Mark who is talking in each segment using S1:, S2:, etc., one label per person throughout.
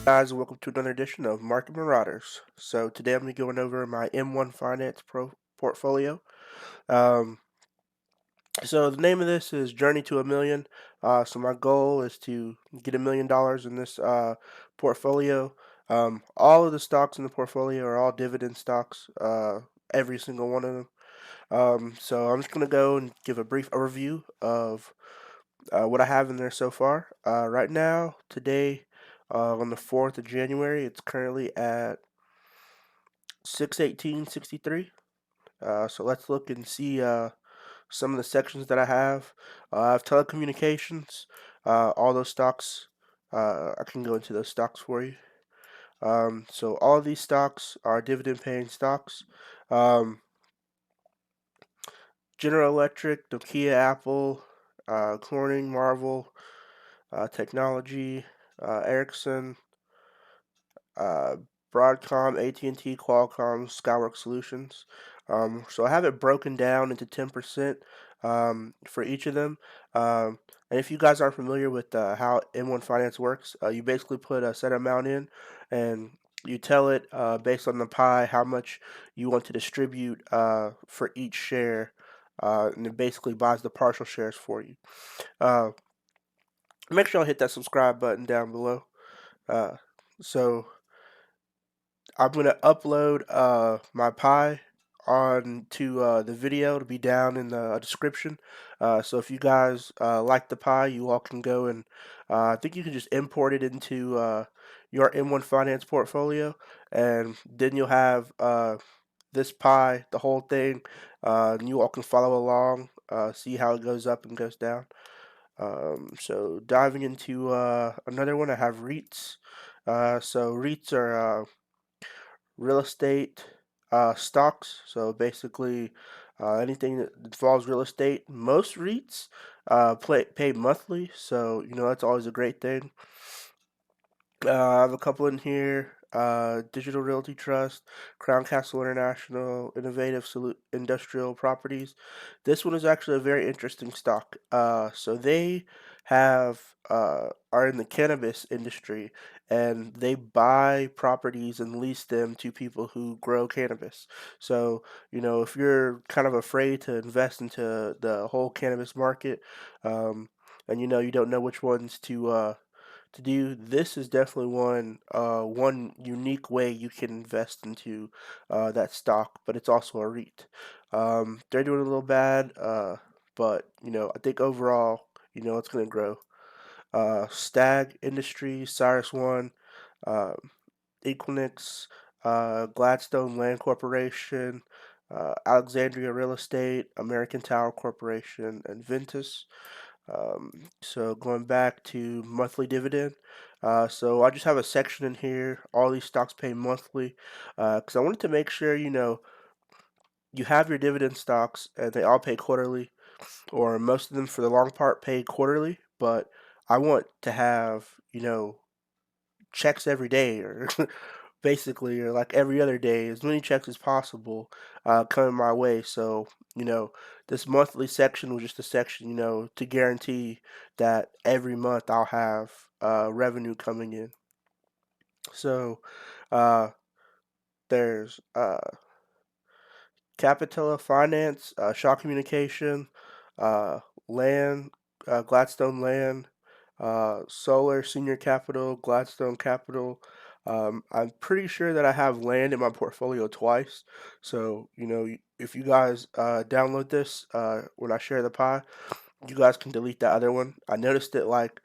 S1: Guys, welcome to another edition of Market Marauders. So today I'm going to be going over my M1 Finance portfolio. Um, so the name of this is Journey to a Million. So my goal is to get $1 million in this portfolio. All of the stocks in the portfolio are all dividend stocks. Every single one of them. So I'm just going to go and give a brief overview of what I have in there so far. Right now, today, on the 4th of January, it's currently at 618.63. So let's look and see some of the sections that I have. I have telecommunications, all those stocks. I can go into those stocks for you. So all of these stocks are dividend paying stocks. Um, General Electric, Nokia, Apple, Corning, Marvel, Technology, Ericsson, uh, Broadcom, AT&T, Qualcomm, Skyworks Solutions. So I have it broken down into 10% for each of them. And if you guys aren't familiar with how M1 Finance works, you basically put a set amount in and you tell it based on the pie how much you want to distribute for each share. And it basically buys the partial shares for you. Uh, Make sure you hit that subscribe button down below. Uh, so I'm gonna upload my pie onto the video to be down in the description. So if you guys like the pie, you all can go and I think you can just import it into your M1 Finance portfolio, and then you'll have this pie, the whole thing, and you all can follow along, see how it goes up and goes down. So diving into another one, I have REITs. So REITs are real estate stocks. So basically, anything that involves real estate. Most REITs pay monthly, so that's always a great thing. I have a couple in here. Digital Realty Trust, Crown Castle International, Innovative Industrial Properties. This one is actually a very interesting stock. So they are in the cannabis industry, and they buy properties and lease them to people who grow cannabis. So if you're kind of afraid to invest into the whole cannabis market, um, and you don't know which ones to do, this is definitely one unique way you can invest into that stock, but it's also a REIT. They're doing a little bad, but I think overall, it's going to grow. Stag Industries, Cyrus One, uh, Equinix, Gladstone Land Corporation, Alexandria Real Estate, American Tower Corporation, and Ventus. So going back to monthly dividend, so I just have a section in here. All these stocks pay monthly, because I wanted to make sure you have your dividend stocks and they all pay quarterly, or most of them for the long part pay quarterly. But I want to have checks every day, or basically, or like every other day, as many checks as possible coming my way. So, you know, this monthly section was just a section, to guarantee that every month I'll have revenue coming in. So, uh, there's Capitella Finance, Shaw Communication, uh, Land, Gladstone Land, Solar Senior Capital, Gladstone Capital. I'm pretty sure that I have land in my portfolio twice. So, if you guys download this when I share the pie, you guys can delete that other one. I noticed it like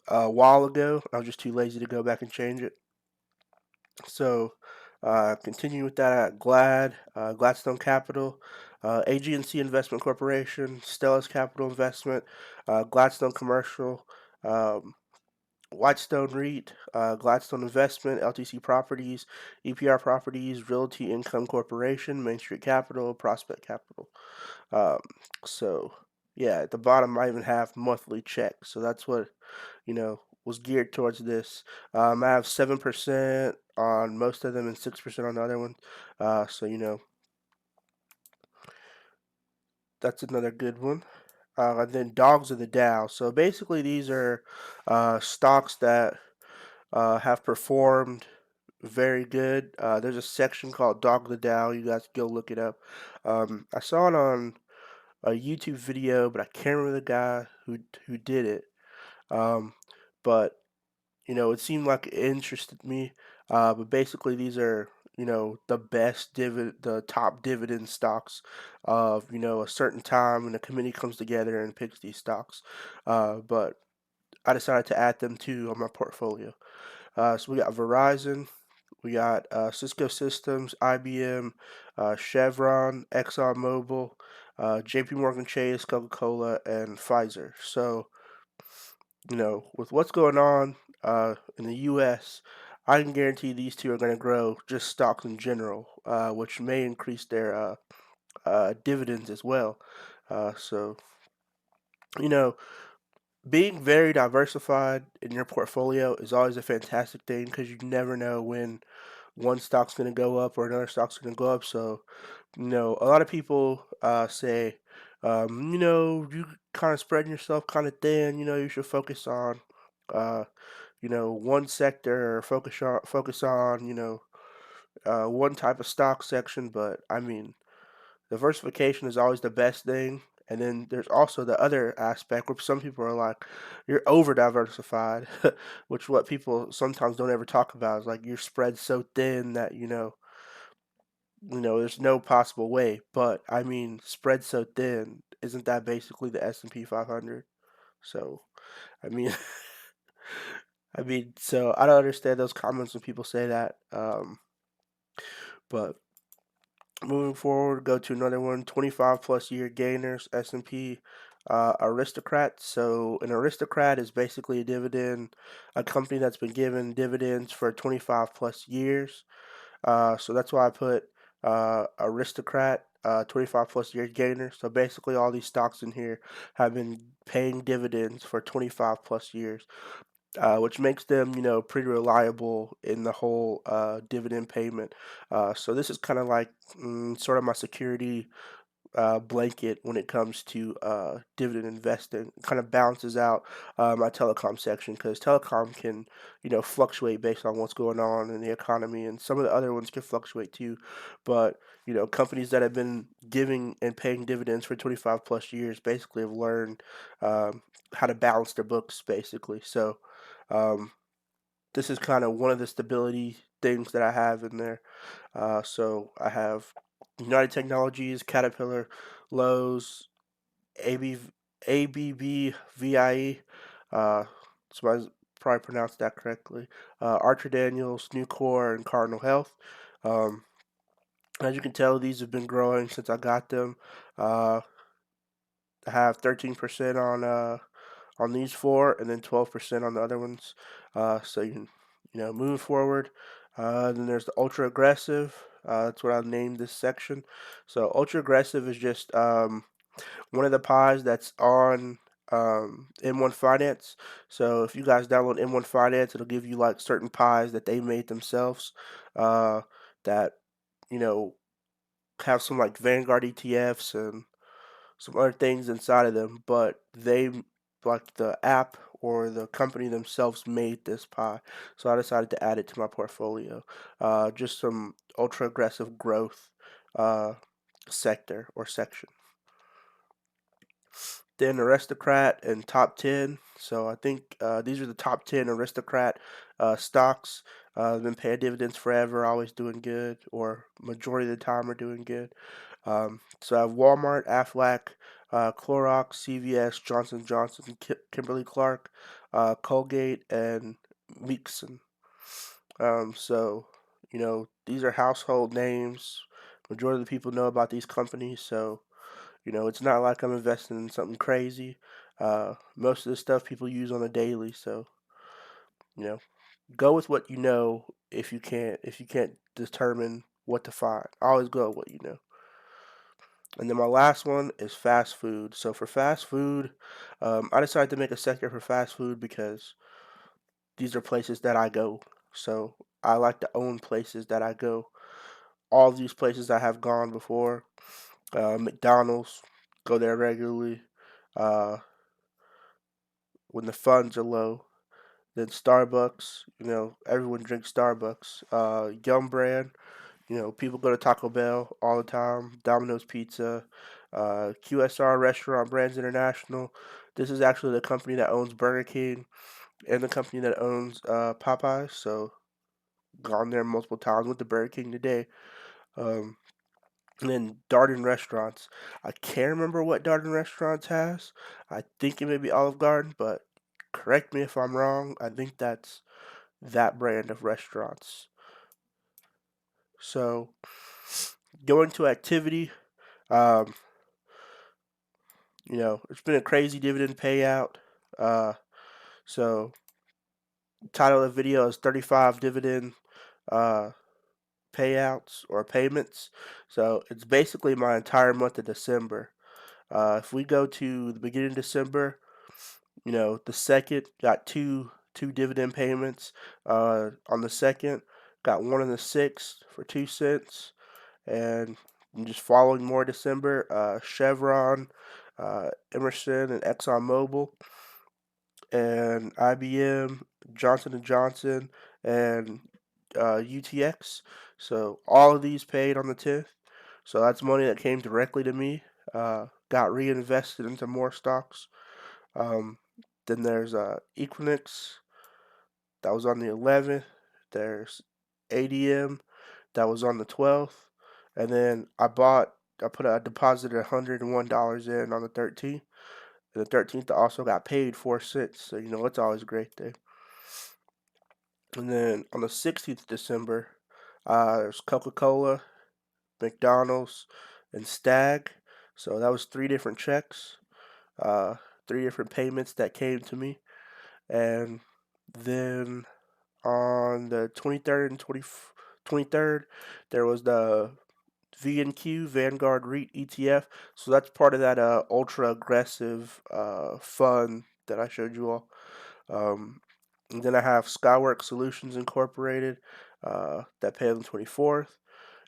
S1: a while ago. I was just too lazy to go back and change it. So, continue with that. Gladstone Capital, AG&C Investment Corporation, Stellus Capital Investment, Gladstone Commercial, um, Whitestone REIT, Gladstone Investment, LTC Properties, EPR Properties, Realty Income Corporation, Main Street Capital, Prospect Capital. Um, so, yeah, at the bottom, I even have monthly checks. So that's what was geared towards this. I have 7% on most of them and 6% on the other one. So that's another good one. And then Dogs of the Dow. So basically, these are stocks that have performed very good. There's a section called Dog the Dow. You guys go look it up. I saw it on a YouTube video, but I can't remember the guy who did it. Um, but it seemed like it interested me. But basically, these are the top dividend stocks of a certain time when the committee comes together and picks these stocks. But I decided to add them too on my portfolio. So we got Verizon, we got Cisco Systems, IBM, Chevron, ExxonMobil, JP Morgan Chase, Coca-Cola, and Pfizer. So, with what's going on in the U.S., I can guarantee these two are going to grow just stocks in general, which may increase their dividends as well. So, you know, being very diversified in your portfolio is always a fantastic thing because you never know when one stock's going to go up or another stock's going to go up. So, a lot of people say, you kind of spreading yourself kind of thin. You should focus on, uh, one sector or focus on, one type of stock section. But I mean, diversification is always the best thing. And then there's also the other aspect where some people are like, you're over diversified, which what people sometimes don't ever talk about is like you're spread so thin that there's no possible way. But I mean, spread so thin, isn't that basically the S&P 500? So I mean, so I don't understand those comments when people say that. But moving forward, go to another one, 25 plus year gainers, S&P aristocrat. So an aristocrat is basically a company that's been given dividends for 25 plus years. So that's why I put aristocrat, 25 plus year gainer. So basically, all these stocks in here have been paying dividends for 25 plus years, which makes them, pretty reliable in the whole dividend payment. So this is kind of like sort of my security blanket when it comes to dividend investing. It kind of balances out my telecom section because telecom can, fluctuate based on what's going on in the economy, and some of the other ones can fluctuate too. But companies that have been giving and paying dividends for 25 plus years basically have learned how to balance their books, basically. So um, this is kind of one of the stability things that I have in there. So I have United Technologies, Caterpillar, Lowe's, AB, ABBVIE. So I probably pronounced that correctly. Archer Daniels, Nucor, and Cardinal Health. Um, as you can tell, these have been growing since I got them. Uh, I have 13% on these four, and then 12% on the other ones. So moving forward. Then there's the ultra aggressive. That's what I named this section. So ultra aggressive is just one of the pies that's on M1 Finance. So if you guys download M1 Finance, it'll give you like certain pies that they made themselves. That you know have some like Vanguard ETFs and some other things inside of them, but like the app or the company themselves made this pie. So I decided to add it to my portfolio. Just some ultra aggressive growth uh, sector or section. Then aristocrat and top 10. So I think these are the top 10 aristocrat stocks. Been paying dividends forever, always doing good, or majority of the time are doing good. So I have Walmart, Aflac, Clorox, CVS, Johnson Johnson, Kimberly Clark, Colgate, and Meekson. So these are household names. Majority of the people know about these companies, so it's not like I'm investing in something crazy. Most of the stuff people use on a daily, so you know, go with what you know. If you can't determine what to find, always go with what you know. And then my last one is fast food. So for fast food, I decided to make a sector for fast food because these are places that I go. So I like to own places that I go. All of these places I have gone before. McDonald's, go there regularly. Uh, when the funds are low. Then Starbucks, everyone drinks Starbucks. Yum brand, people go to Taco Bell all the time. Domino's Pizza, QSR Restaurant Brands International. This is actually the company that owns Burger King and the company that owns Popeyes. So gone there multiple times with the Burger King today. Um, and then Darden Restaurants. I can't remember what Darden Restaurants has. I think it may be Olive Garden, but correct me if I'm wrong. I think that's that brand of restaurants. So going to activity, um, it's been a crazy dividend payout. Uh, so title of the video is 35 dividend uh, payouts or payments. So it's basically my entire month of December. If we go to the beginning of December, the second got two dividend payments. On the second, got one on the 6th for 2 cents, and just following more December, Chevron, Emerson, and ExxonMobil, and IBM, Johnson and Johnson, and UTX. So all of these paid on the 10th. So that's money that came directly to me. Got reinvested into more stocks. Um, then there's Equinix, that was on the 11th. There's ADM, that was on the 12th. And then I put a deposit of $101 in on the 13th. And the 13th I also got paid 4 cents. So, it's always a great thing. And then on the 16th of December, there's Coca Cola, McDonald's, and Stag. So that was three different checks, uh, three different payments that came to me. And then on the 23rd and 23rd, there was the VNQ, Vanguard REIT ETF. So that's part of that ultra aggressive fund that I showed you all. Um, and then I have Skyworks Solutions Incorporated, that paid on the 24th.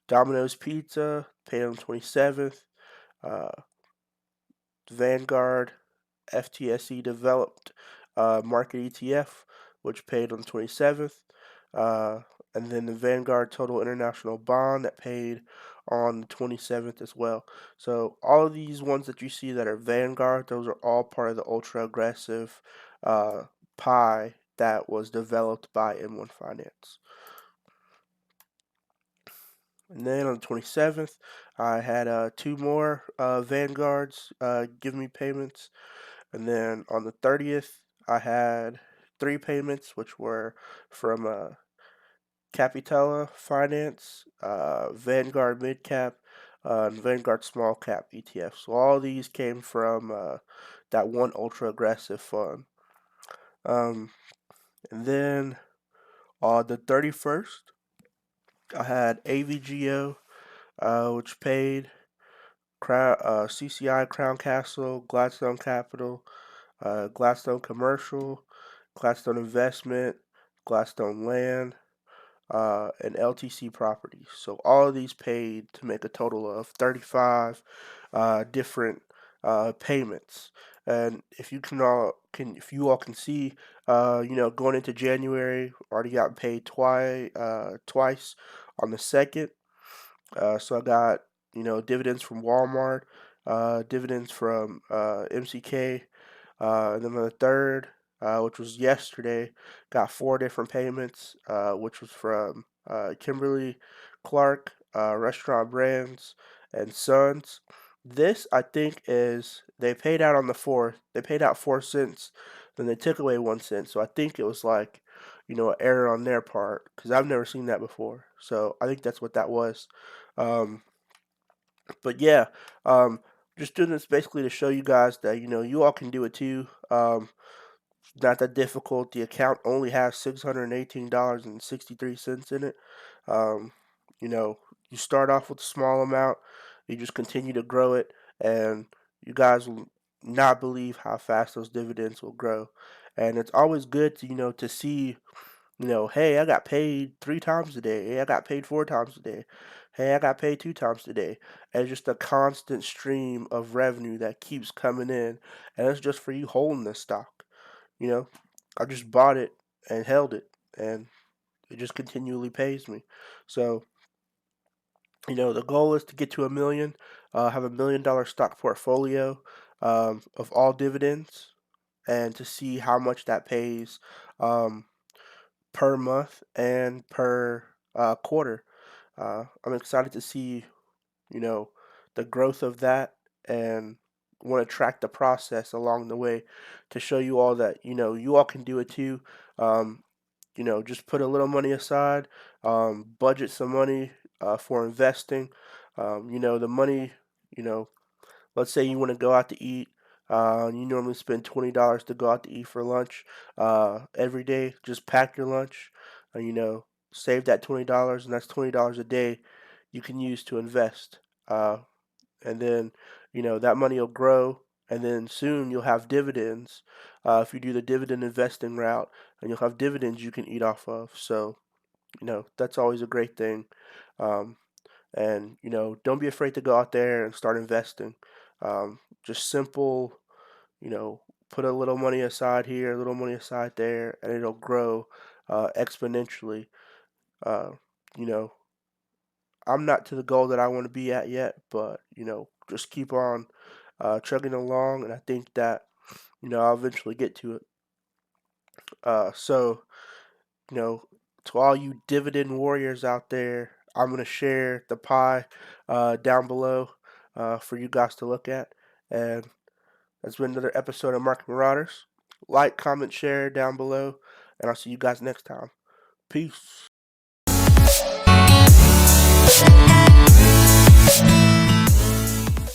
S1: Domino's Pizza paid on the 27th. Uh, Vanguard FTSE developed market ETF, which paid on the 27th. Uh, and then the Vanguard Total International Bond that paid on the 27th as well. So all of these ones that you see that are Vanguard, those are all part of the ultra aggressive uh, pie that was developed by M1 Finance. And then on the 27th, I had two more Vanguards give me payments. And then on the 30th, I had three payments, which were from Capitella Finance, Vanguard Mid Cap, and Vanguard Small Cap ETF. So all these came from that one ultra aggressive fund. Um, and then on the 31st, I had AVGO, which paid CCI, Crown Castle, Gladstone Capital, Gladstone Commercial, Gladstone Investment, Gladstone Land, and LTC Properties. So all of these paid to make a total of 35 different payments. And if you all can see, going into January, already got paid twice on the second. So I got dividends from Walmart, dividends from MCK, and then on the third, which was yesterday, got four different payments, which was from Kimberly Clark, Restaurant Brands, and Sons. This, I think, is they paid out on the 4th. They paid out 4 cents, then they took away 1 cent. So I think it was like, an error on their part because I've never seen that before. So I think that's what that was. Um, but yeah, um, just doing this basically to show you guys that you all can do it too. Not that difficult. The account only has $618.63 in it. Um, you know, you start off with a small amount, you just continue to grow it, and you guys will not believe how fast those dividends will grow. And it's always good to to see, hey, I got paid 3 times today. Hey, I got paid 4 times today. Hey, I got paid 2 times today. And just a constant stream of revenue that keeps coming in, and it's just for you holding this stock. You know, I just bought it and held it, and it just continually pays me. So, the goal is to get to a million, have $1 million stock portfolio of all dividends, and to see how much that pays um, per month and per quarter. I'm excited to see, you know, the growth of that, and want to track the process along the way to show you all that, you all can do it too. Um, just put a little money aside, budget some money for investing. The money, you know, let's say you want to go out to eat. You normally spend $20 to go out to eat for lunch every day. Just pack your lunch, and save that $20, and that's $20 a day you can use to invest. And then that money will grow, and then soon you'll have dividends if you do the dividend investing route, and you'll have dividends you can eat off of. So that's always a great thing. Um, and don't be afraid to go out there and start investing. Just simple, you know put a little money aside here, a little money aside there, and it'll grow exponentially. uh, you know I'm not to the goal that I want to be at yet, but just keep on chugging along, and I think that I'll eventually get to it. So you know, to all you dividend warriors out there, I'm going to share the pie down below for you guys to look at. And that's been another episode of Market Marauders. Like, comment, share down below, and I'll see you guys next time. Peace.